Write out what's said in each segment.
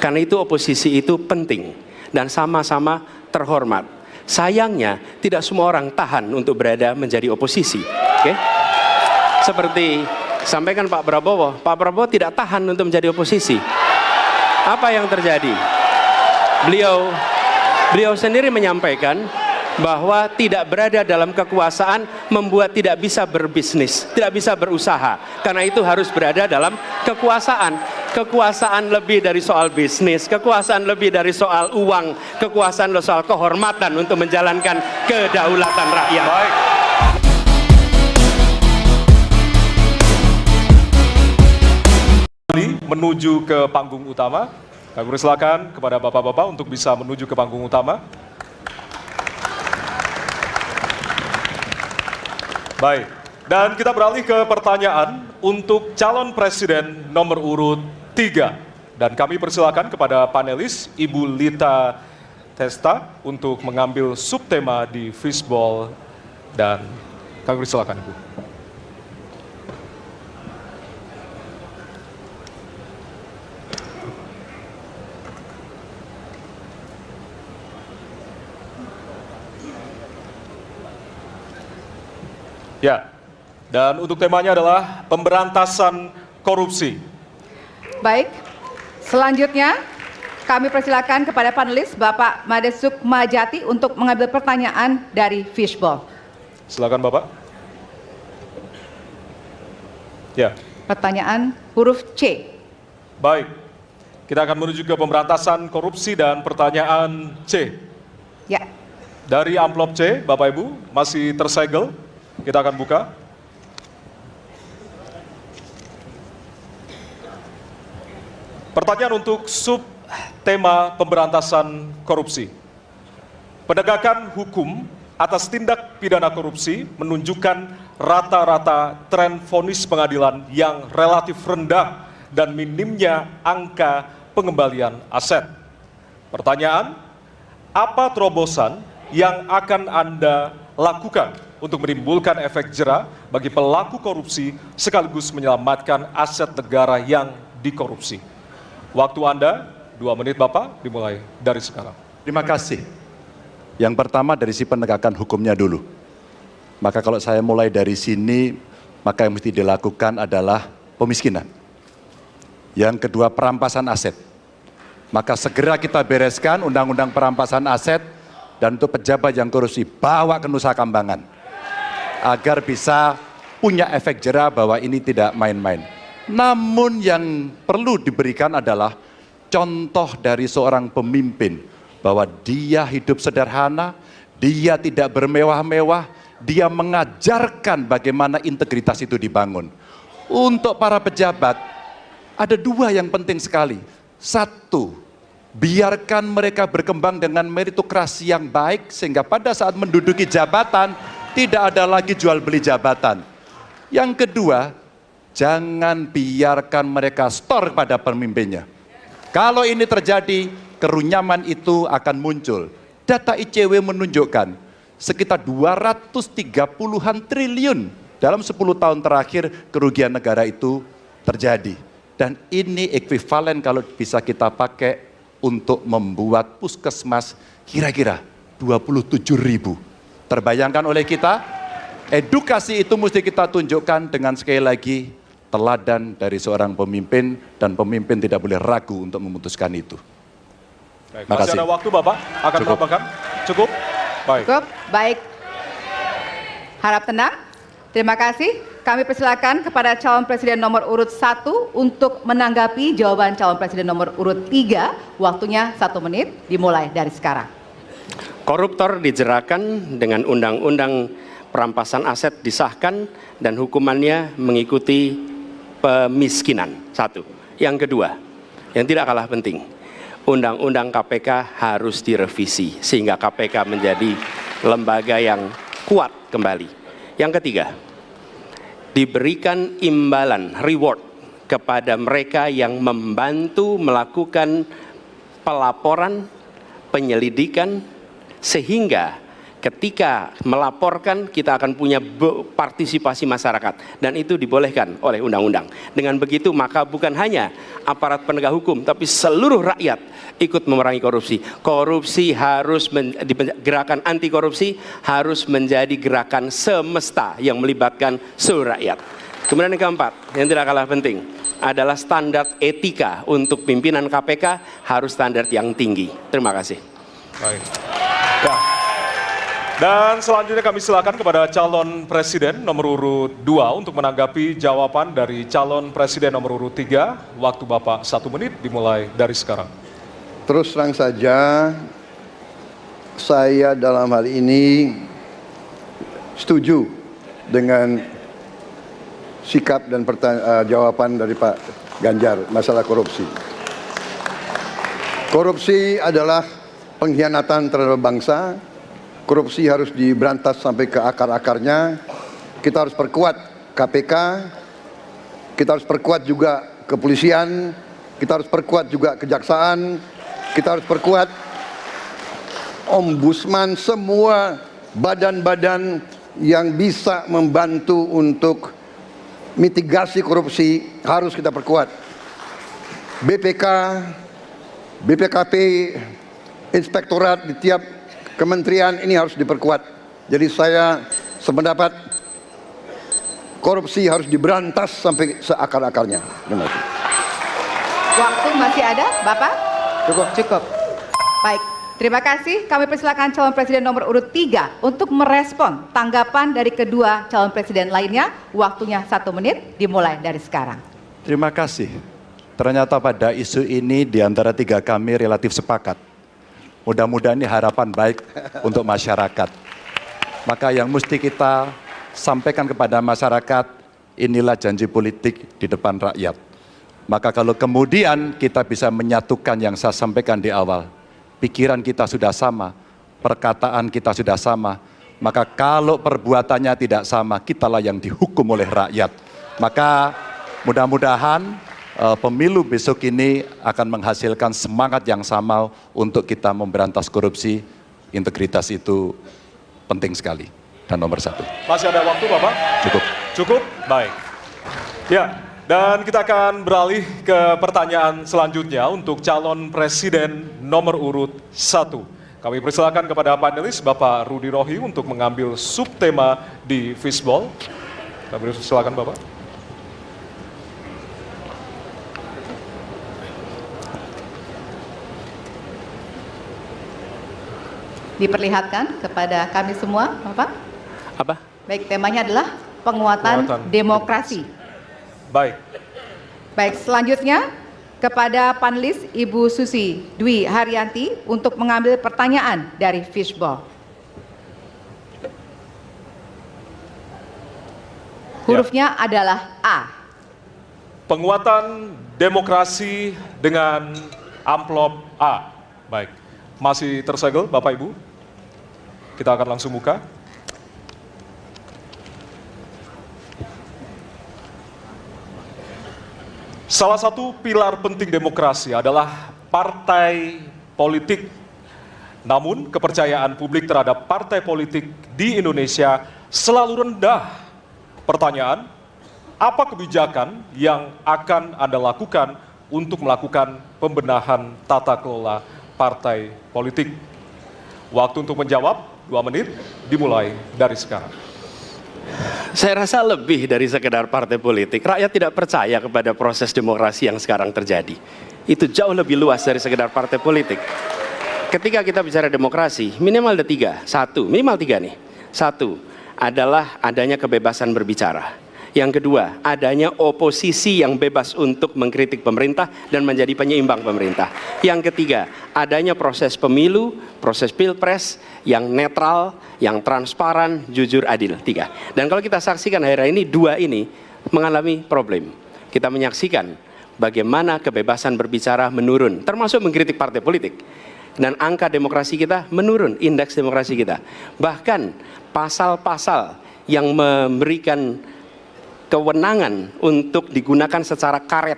Karena itu oposisi itu penting dan sama-sama terhormat. Sayangnya tidak semua orang tahan untuk berada menjadi oposisi. Oke? Seperti sampaikan Pak Prabowo tidak tahan untuk menjadi oposisi. Apa yang terjadi? Beliau sendiri menyampaikan bahwa tidak berada dalam kekuasaan membuat tidak bisa berbisnis, tidak bisa berusaha. Karena itu harus berada dalam kekuasaan. Kekuasaan lebih dari soal bisnis, kekuasaan lebih dari soal uang, kekuasaan soal kehormatan untuk menjalankan kedaulatan rakyat. Baik. Menuju ke panggung utama. Kami persilakan kepada bapak-bapak untuk bisa menuju ke panggung utama. Baik, dan kita beralih ke pertanyaan untuk calon presiden nomor urut 3. Dan kami persilakan kepada panelis Ibu Lita Testa untuk mengambil subtema di fishball, dan kami persilakan Ibu. Ya, dan untuk temanya adalah pemberantasan korupsi. Baik, selanjutnya kami persilakan kepada panelis Bapak Made Sukmajati untuk mengambil pertanyaan dari fishball. Silakan Bapak. Ya. Pertanyaan huruf C. Baik, kita akan menuju ke pemberantasan korupsi dan pertanyaan C. Ya. Dari amplop C, Bapak Ibu, masih tersegel. Kita akan buka. Pertanyaan untuk subtema pemberantasan korupsi. Penegakan hukum atas tindak pidana korupsi menunjukkan rata-rata tren vonis pengadilan yang relatif rendah dan minimnya angka pengembalian aset. Pertanyaan, apa terobosan yang akan Anda lakukan untuk menimbulkan efek jera bagi pelaku korupsi sekaligus menyelamatkan aset negara yang dikorupsi? Waktu Anda 2 menit Bapak, dimulai dari sekarang. Terima kasih. Yang pertama dari si penegakan hukumnya dulu. Maka kalau saya mulai dari sini, maka yang mesti dilakukan adalah pemiskinan. Yang kedua perampasan aset. Maka segera kita bereskan undang-undang perampasan aset, dan untuk pejabat yang korupsi bawa ke Nusa Kambangan. Agar bisa punya efek jera bahwa ini tidak main-main. Namun yang perlu diberikan adalah contoh dari seorang pemimpin, bahwa dia hidup sederhana, dia tidak bermewah-mewah, dia mengajarkan bagaimana integritas itu dibangun. Untuk para pejabat, ada 2 yang penting sekali. 1, biarkan mereka berkembang dengan meritokrasi yang baik, sehingga pada saat menduduki jabatan, tidak ada lagi jual beli jabatan. Yang kedua, jangan biarkan mereka store pada pemimpinnya. Kalau ini terjadi, kerunyaman itu akan muncul. Data ICW menunjukkan sekitar 230-an triliun dalam 10 tahun terakhir kerugian negara itu terjadi. Dan ini ekuivalen kalau bisa kita pakai untuk membuat puskesmas kira-kira 27.000. Terbayangkan oleh kita, edukasi itu mesti kita tunjukkan dengan sekali lagi teladan dari seorang pemimpin, dan pemimpin tidak boleh ragu untuk memutuskan itu. Baik, masih ada waktu Bapak, akan menambahkan? Cukup? Baik. Cukup, baik. Harap tenang. Terima kasih. Kami persilakan kepada calon presiden nomor urut 1 untuk menanggapi jawaban calon presiden nomor urut 3. Waktunya 1 menit, dimulai dari sekarang. Koruptor dijeratkan dengan undang-undang perampasan aset disahkan dan hukumannya mengikuti pemiskinan. 1. Yang kedua, yang tidak kalah penting, undang-undang KPK harus direvisi sehingga KPK menjadi lembaga yang kuat kembali. Yang ketiga, diberikan imbalan, reward kepada mereka yang membantu melakukan pelaporan, penyelidikan, sehingga ketika melaporkan kita akan punya partisipasi masyarakat, dan itu dibolehkan oleh undang-undang. Dengan begitu maka bukan hanya aparat penegak hukum, tapi seluruh rakyat ikut memerangi korupsi. Korupsi harus gerakan anti korupsi harus menjadi gerakan semesta yang melibatkan seluruh rakyat. Kemudian yang keempat, yang tidak kalah penting adalah standar etika untuk pimpinan KPK harus standar yang tinggi. Terima kasih. Baik. Ya. Dan selanjutnya kami silakan kepada calon presiden nomor urut 2 untuk menanggapi jawaban dari calon presiden nomor urut 3. Waktu Bapak 1 menit dimulai dari sekarang. Terus terang saja, saya dalam hal ini setuju dengan sikap dan jawaban dari Pak Ganjar masalah korupsi. Korupsi adalah pengkhianatan terhadap bangsa. Korupsi harus diberantas sampai ke akar-akarnya. Kita harus perkuat KPK, kita harus perkuat juga kepolisian, kita harus perkuat juga kejaksaan, kita harus perkuat ombudsman, semua badan-badan yang bisa membantu untuk mitigasi korupsi harus kita perkuat. BPK, BPKP, inspektorat di tiap kementerian ini harus diperkuat. Jadi saya sependapat korupsi harus diberantas sampai seakar-akarnya. Terima kasih. Waktu masih ada, Bapak? Cukup. Cukup. Baik, terima kasih. Kami persilakan calon presiden nomor urut 3 untuk merespon tanggapan dari kedua calon presiden lainnya. Waktunya 1 menit, dimulai dari sekarang. Terima kasih. Ternyata pada isu ini di antara 3 kami relatif sepakat. Mudah-mudahan ini harapan baik untuk masyarakat. Maka yang mesti kita sampaikan kepada masyarakat, inilah janji politik di depan rakyat. Maka kalau kemudian kita bisa menyatukan yang saya sampaikan di awal, pikiran kita sudah sama, perkataan kita sudah sama, maka kalau perbuatannya tidak sama, kitalah yang dihukum oleh rakyat. Maka mudah-mudahan pemilu besok ini akan menghasilkan semangat yang sama untuk kita memberantas korupsi. Integritas itu penting sekali. Dan nomor 1. Masih ada waktu Bapak? Cukup. Cukup? Baik. Ya, dan kita akan beralih ke pertanyaan selanjutnya untuk calon presiden nomor urut 1. Kami persilakan kepada panelis Bapak Rudy Rohi untuk mengambil subtema di fishball. Kami persilakan Bapak. Diperlihatkan kepada kami semua, Bapak. Apa? Baik, temanya adalah penguatan demokrasi. Baik. Baik, selanjutnya kepada panelis Ibu Susi Dwi Haryanti untuk mengambil pertanyaan dari fishball. Hurufnya adalah A. Penguatan demokrasi dengan amplop A. Baik. Masih tersegel Bapak Ibu? Kita akan langsung buka. Salah satu pilar penting demokrasi adalah partai politik. Namun kepercayaan publik terhadap partai politik di Indonesia selalu rendah. Pertanyaan, apa kebijakan yang akan Anda lakukan untuk melakukan pembenahan tata kelola partai politik? Waktu untuk menjawab 2 menit dimulai dari sekarang. Saya rasa lebih dari sekedar partai politik. Rakyat tidak percaya kepada proses demokrasi yang sekarang terjadi. Itu jauh lebih luas dari sekedar partai politik. Ketika kita bicara demokrasi, minimal ada 3. 1, minimal 3 nih. 1 adalah adanya kebebasan berbicara. Yang kedua, adanya oposisi yang bebas untuk mengkritik pemerintah dan menjadi penyeimbang pemerintah. Yang ketiga, adanya proses pemilu, proses pilpres yang netral, yang transparan, jujur, adil. 3. Dan kalau kita saksikan akhir-akhir ini, 2 ini mengalami problem. Kita menyaksikan bagaimana kebebasan berbicara menurun, termasuk mengkritik partai politik. Dan angka demokrasi kita menurun, indeks demokrasi kita. Bahkan pasal-pasal yang memberikan kewenangan untuk digunakan secara karet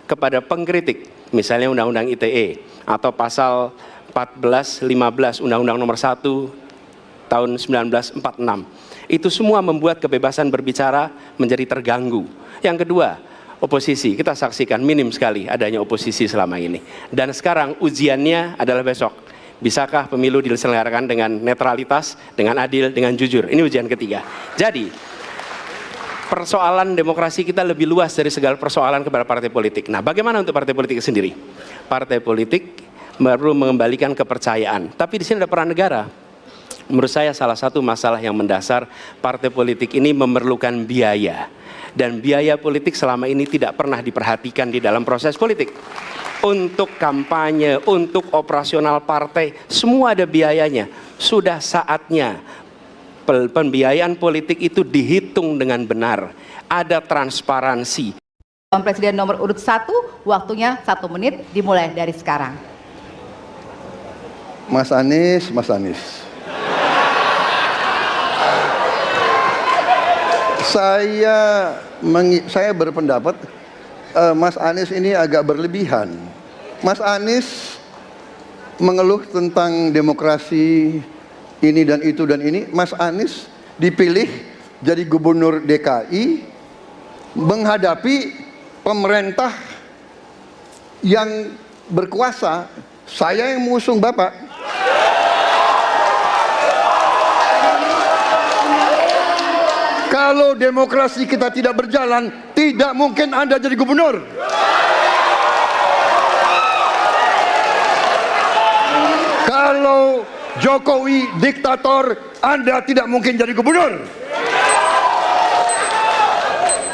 kepada pengkritik, misalnya Undang-Undang ITE atau pasal 14, 15 Undang-Undang nomor 1 tahun 1946. Itu semua membuat kebebasan berbicara menjadi terganggu. Yang kedua, oposisi. Kita saksikan minim sekali adanya oposisi selama ini. Dan sekarang ujiannya adalah besok. Bisakah pemilu diselenggarakan dengan netralitas, dengan adil, dengan jujur? Ini ujian ketiga. Jadi, persoalan demokrasi kita lebih luas dari segala persoalan kepada partai politik. Nah, bagaimana untuk partai politik sendiri? Partai politik perlu mengembalikan kepercayaan. Tapi di sini ada peran negara. Menurut saya salah satu masalah yang mendasar, partai politik ini memerlukan biaya. Dan biaya politik selama ini tidak pernah diperhatikan di dalam proses politik. Untuk kampanye, untuk operasional partai, semua ada biayanya. Sudah saatnya pembiayaan politik itu dihitung dengan benar. Ada transparansi. Calon Presiden nomor urut 1, waktunya 1 menit dimulai dari sekarang. Mas Anies. Saya berpendapat Mas Anies ini agak berlebihan. Mas Anies mengeluh tentang demokrasi ini dan itu dan ini. Mas Anies dipilih jadi gubernur DKI menghadapi pemerintah yang berkuasa. Saya yang mengusung Bapak. Kalau demokrasi kita tidak berjalan, tidak mungkin Anda jadi gubernur. Kalau Jokowi diktator, Anda tidak mungkin jadi gubernur.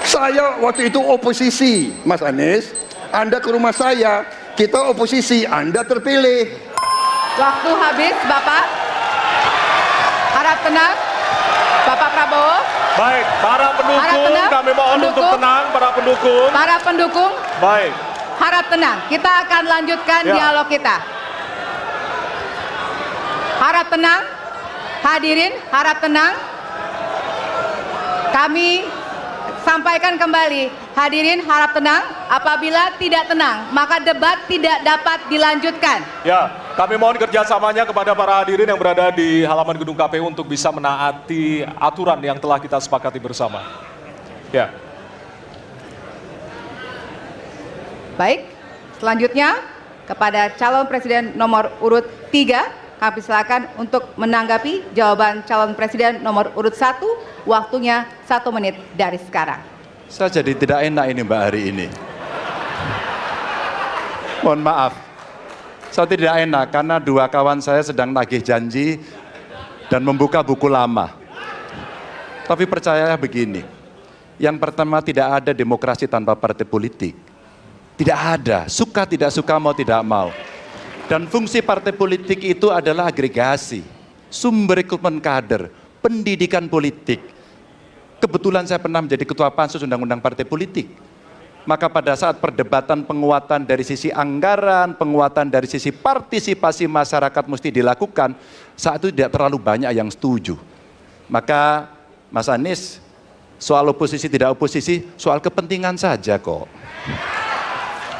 Saya waktu itu oposisi, Mas Anies. Anda ke rumah saya, kita oposisi, Anda terpilih. Waktu habis, Bapak. Harap tenang. Bapak Prabowo. Baik, para pendukung, kami mohon untuk tenang, para pendukung. Para pendukung, Baik. harap tenang. Kita akan lanjutkan dialog kita. Harap tenang. Hadirin, harap tenang. Kami sampaikan kembali. Hadirin, harap tenang. Apabila tidak tenang, maka debat tidak dapat dilanjutkan. Ya, kami mohon kerjasamanya kepada para hadirin yang berada di halaman gedung KPU untuk bisa menaati aturan yang telah kita sepakati bersama. Ya. Baik, selanjutnya kepada calon presiden nomor urut 3, kami silakan untuk menanggapi jawaban calon presiden nomor urut 1, waktunya 1 menit dari sekarang. Saya jadi tidak enak ini Mbak hari ini. Mohon maaf. Saya tidak enak karena dua kawan saya sedang nagih janji dan membuka buku lama. Tapi percayalah begini, yang pertama tidak ada demokrasi tanpa partai politik. Tidak ada, suka tidak suka, mau tidak mau. Dan fungsi partai politik itu adalah agregasi, sumber rekrutmen kader, pendidikan politik. Kebetulan saya pernah menjadi ketua pansus undang-undang partai politik. Maka pada saat perdebatan penguatan dari sisi anggaran, penguatan dari sisi partisipasi masyarakat mesti dilakukan, saat itu tidak terlalu banyak yang setuju. Maka Mas Anies, soal oposisi tidak oposisi, soal kepentingan saja kok.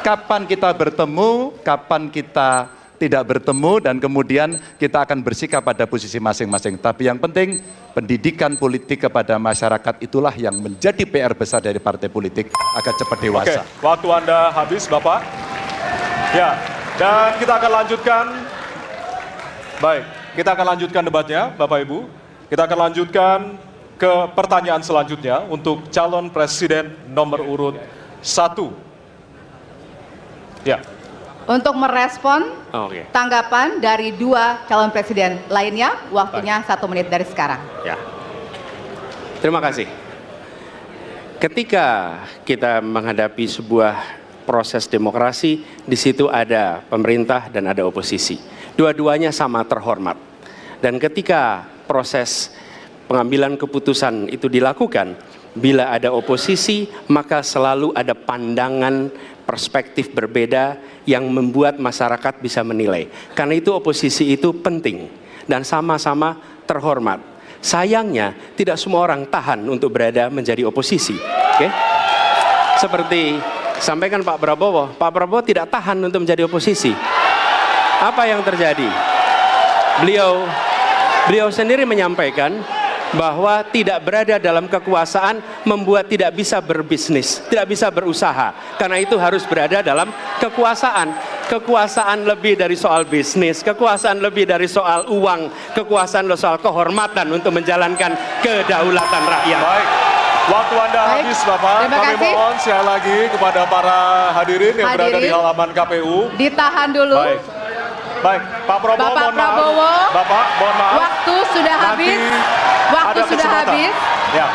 Kapan kita bertemu, kapan kita tidak bertemu, dan kemudian kita akan bersikap pada posisi masing-masing. Tapi yang penting, pendidikan politik kepada masyarakat itulah yang menjadi PR besar dari partai politik agar cepat dewasa. Oke, waktu Anda habis, Bapak. Ya, dan kita akan lanjutkan. Baik, kita akan lanjutkan debatnya, Bapak Ibu. Kita akan lanjutkan ke pertanyaan selanjutnya untuk calon presiden nomor urut 1. Ya. Untuk merespon tanggapan dari dua calon presiden lainnya, waktunya 1 menit dari sekarang. Ya. Terima kasih. Ketika kita menghadapi sebuah proses demokrasi, di situ ada pemerintah dan ada oposisi. Dua-duanya sama terhormat. Dan ketika proses pengambilan keputusan itu dilakukan, bila ada oposisi, maka selalu ada pandangan perspektif berbeda yang membuat masyarakat bisa menilai. Karena itu oposisi itu penting dan sama-sama terhormat. Sayangnya tidak semua orang tahan untuk berada menjadi oposisi. Oke? Seperti sampaikan Pak Prabowo tidak tahan untuk menjadi oposisi. Apa yang terjadi? Beliau Beliau sendiri menyampaikan bahwa tidak berada dalam kekuasaan membuat tidak bisa berbisnis, tidak bisa berusaha. Karena itu harus berada dalam kekuasaan. Kekuasaan lebih dari soal bisnis, kekuasaan lebih dari soal uang, kekuasaan soal kehormatan untuk menjalankan kedaulatan rakyat. Baik, waktu Anda Baik, habis Bapak. terima Kami kasih. mohon sekali lagi kepada para hadirin yang berada di Hadirin. halaman KPU. Ditahan dulu. Baik, baik, Pak Prabowo, Bapak mohon maaf. Prabowo, Bapak, mohon maaf. Waktu sudah Nanti habis. Waktu ada sudah kesempatan. habis. Ya.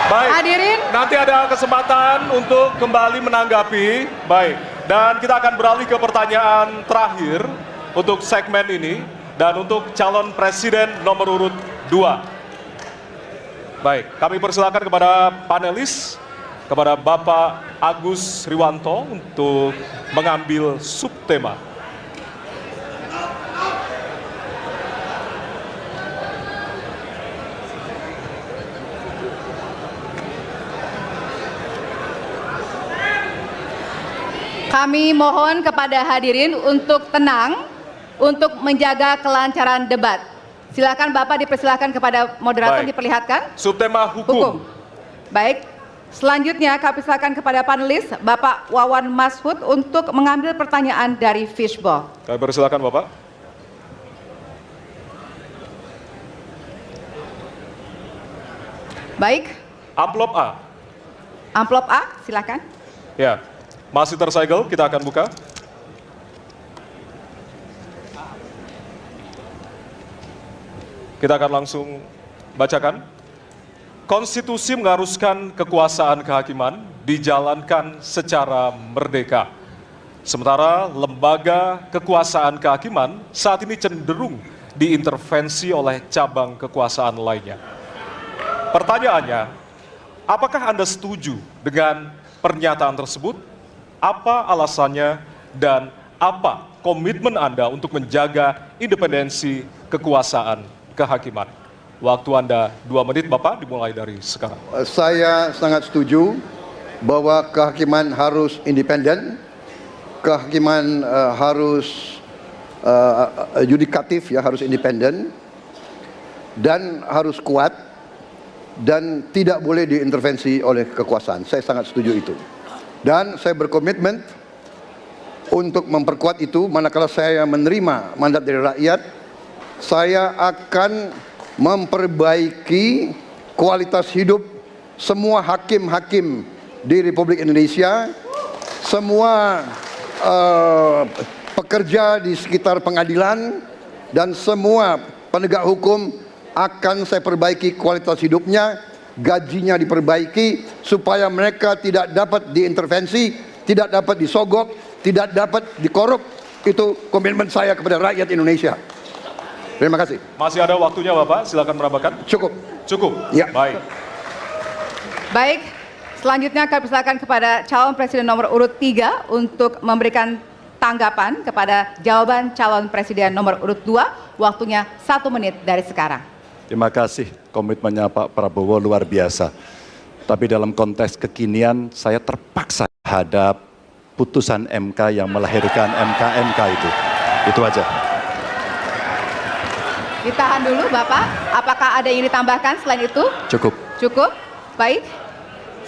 Baik. Hadirin. Nanti ada kesempatan untuk kembali menanggapi. Baik. Dan kita akan beralih ke pertanyaan terakhir untuk segmen ini dan untuk calon presiden nomor urut 2. Baik, kami persilakan kepada panelis, kepada Bapak Agus Riwanto untuk mengambil subtema. Kami mohon kepada hadirin untuk tenang, untuk menjaga kelancaran debat. Silakan Bapak dipersilakan kepada moderator Baik. diperlihatkan. Subtema Hukum. Baik. Selanjutnya kami silakan kepada panelis Bapak Wawan Mashud untuk mengambil pertanyaan dari Fishball. Kami persilakan Bapak. Baik. Amplop A. Amplop A, silakan. Ya, masih tersegel, kita akan buka. Kita akan langsung bacakan. Konstitusi mengharuskan kekuasaan kehakiman dijalankan secara merdeka. Sementara lembaga kekuasaan kehakiman saat ini cenderung diintervensi oleh cabang kekuasaan lainnya. Pertanyaannya, apakah Anda setuju dengan pernyataan tersebut? Apa alasannya dan apa komitmen Anda untuk menjaga independensi kekuasaan kehakiman? Waktu Anda 2 menit Bapak, dimulai dari sekarang. Saya sangat setuju bahwa kehakiman harus independen, kehakiman harus yudikatif, ya, harus independen, dan harus kuat, dan tidak boleh diintervensi oleh kekuasaan. Saya sangat setuju itu. Dan saya berkomitmen untuk memperkuat itu. Manakala saya menerima mandat dari rakyat, saya akan memperbaiki kualitas hidup semua hakim-hakim di Republik Indonesia, semua pekerja di sekitar pengadilan, dan semua penegak hukum akan saya perbaiki kualitas hidupnya, gajinya diperbaiki supaya mereka tidak dapat diintervensi, tidak dapat disogok, tidak dapat dikorup. Itu komitmen saya kepada rakyat Indonesia. Terima kasih. Masih ada waktunya Bapak, silakan merabakan. Cukup. Cukup? Ya. Baik. Baik, selanjutnya kami persilakan kepada calon presiden nomor urut 3 untuk memberikan tanggapan kepada jawaban calon presiden nomor urut 2. Waktunya 1 menit dari sekarang. Terima kasih, komitmennya Pak Prabowo luar biasa. Tapi dalam konteks kekinian, saya terpaksa terhadap putusan MK yang melahirkan MK-MK itu. Itu aja. Ditahan dulu Bapak, apakah ada yang ditambahkan selain itu? Cukup. Cukup? Baik.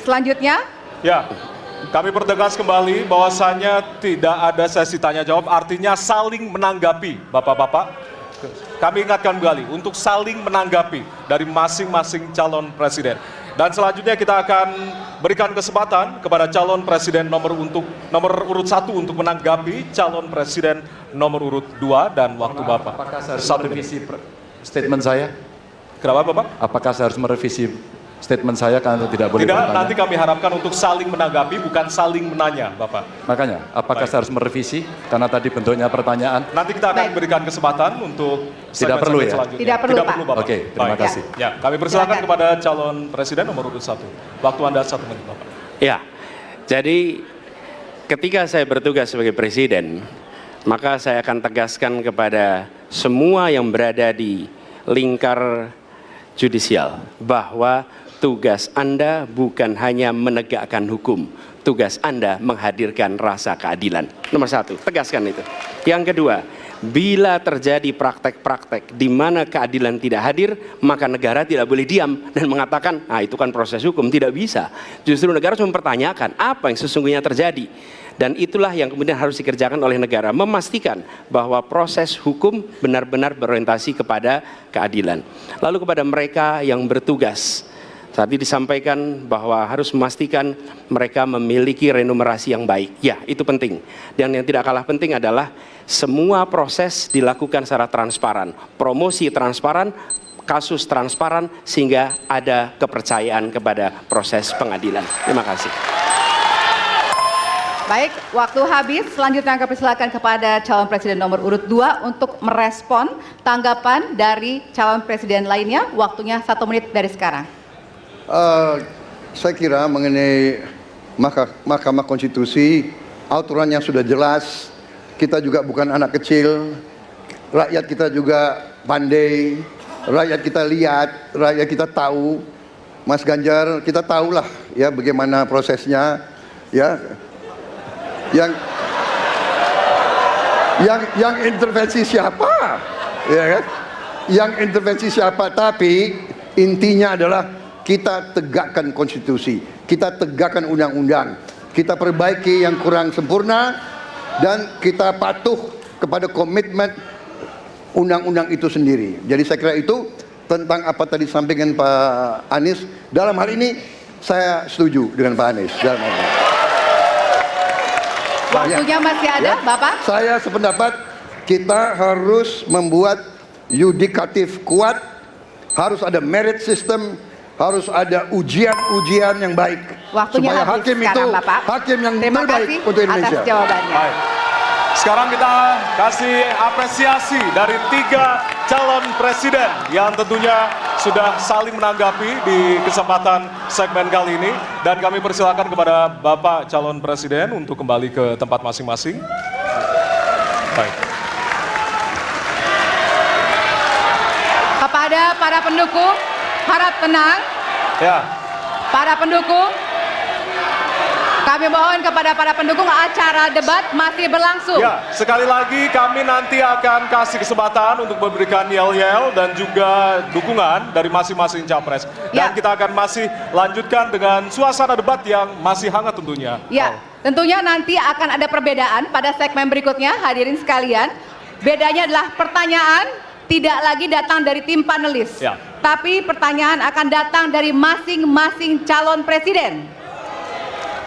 Selanjutnya, Ya, kami pertegas kembali bahwasannya tidak ada sesi tanya jawab, artinya saling menanggapi, Bapak-bapak. Kami ingatkan kembali untuk saling menanggapi dari masing-masing calon presiden. Dan selanjutnya kita akan berikan kesempatan kepada calon presiden nomor urut 1 untuk menanggapi calon presiden nomor urut 2 dan waktu Bapak. Apakah saya harus 1 menit. merevisi statement saya? Kenapa Bapak? Apakah saya harus merevisi statement saya karena tidak boleh Tidak, bertanya? nanti kami harapkan untuk saling menanggapi, bukan saling menanya, Bapak. Makanya, apakah Baik. saya harus merevisi? Karena tadi bentuknya pertanyaan. Nanti kita akan Baik. berikan kesempatan untuk Tidak perlu ya? selanjutnya. Tidak perlu, Pak. Bapak. Oke, terima Baik. kasih. Ya, kami persilakan Silakan. kepada calon presiden nomor urut 1. Waktu Anda 1 menit, Bapak. Ya, jadi ketika saya bertugas sebagai presiden, maka saya akan tegaskan kepada semua yang berada di lingkar judisial bahwa tugas Anda bukan hanya menegakkan hukum, tugas Anda menghadirkan rasa keadilan. Nomor 1, tegaskan itu. Yang kedua, Bila terjadi praktek-praktek di mana keadilan tidak hadir, maka negara tidak boleh diam dan mengatakan, itu kan proses hukum. Tidak bisa. Justru negara harus mempertanyakan apa yang sesungguhnya terjadi. Dan itulah yang kemudian harus dikerjakan oleh negara, memastikan bahwa proses hukum benar-benar berorientasi kepada keadilan. Lalu kepada mereka yang bertugas, tadi disampaikan bahwa harus memastikan mereka memiliki remunerasi yang baik. Ya, itu penting. Dan yang tidak kalah penting adalah semua proses dilakukan secara transparan. Promosi transparan, kasus transparan, sehingga ada kepercayaan kepada proses pengadilan. Terima kasih. Baik, waktu habis. Selanjutnya kami persilakan kepada calon presiden nomor urut 2 untuk merespon tanggapan dari calon presiden lainnya. Waktunya 1 menit dari sekarang. Saya kira mengenai Mahkamah Konstitusi, aturannya sudah jelas. Kita juga bukan anak kecil, rakyat kita juga pandai, rakyat kita lihat, rakyat kita tahu. Mas Ganjar, kita tahulah ya bagaimana prosesnya, ya. Yang intervensi siapa, ya kan? Yang intervensi siapa? Tapi intinya adalah kita tegakkan konstitusi, kita tegakkan undang-undang, kita perbaiki yang kurang sempurna, dan kita patuh kepada komitmen undang-undang itu sendiri. Jadi saya kira itu tentang apa tadi disampaikan Pak Anies. Dalam hal ini saya setuju dengan Pak Anies. Dalam hal ini. Waktunya masih ada, Bapak? Saya sependapat kita harus membuat yudikatif kuat, harus ada merit system, harus ada ujian-ujian yang baik. Waktunya supaya habis hakim sekarang, itu Bapak. hakim yang Terima terbaik kasih untuk Indonesia. atas jawabannya. Baik. Sekarang kita kasih apresiasi dari 3 calon presiden yang tentunya sudah saling menanggapi di kesempatan segmen kali ini. Dan kami persilakan kepada Bapak calon presiden untuk kembali ke tempat masing-masing. Baik. Kepada para pendukung, harap tenang. Ya. Para pendukung, kami mohon kepada para pendukung, acara debat masih berlangsung. Ya, sekali lagi kami nanti akan kasih kesempatan untuk memberikan yel-yel dan juga dukungan dari masing-masing capres. Dan Ya. kita akan masih lanjutkan dengan suasana debat yang masih hangat tentunya. Ya, tentunya nanti akan ada perbedaan pada segmen berikutnya, hadirin sekalian. Bedanya adalah pertanyaan tidak lagi datang dari tim panelis, Ya. tapi pertanyaan akan datang dari masing-masing calon presiden.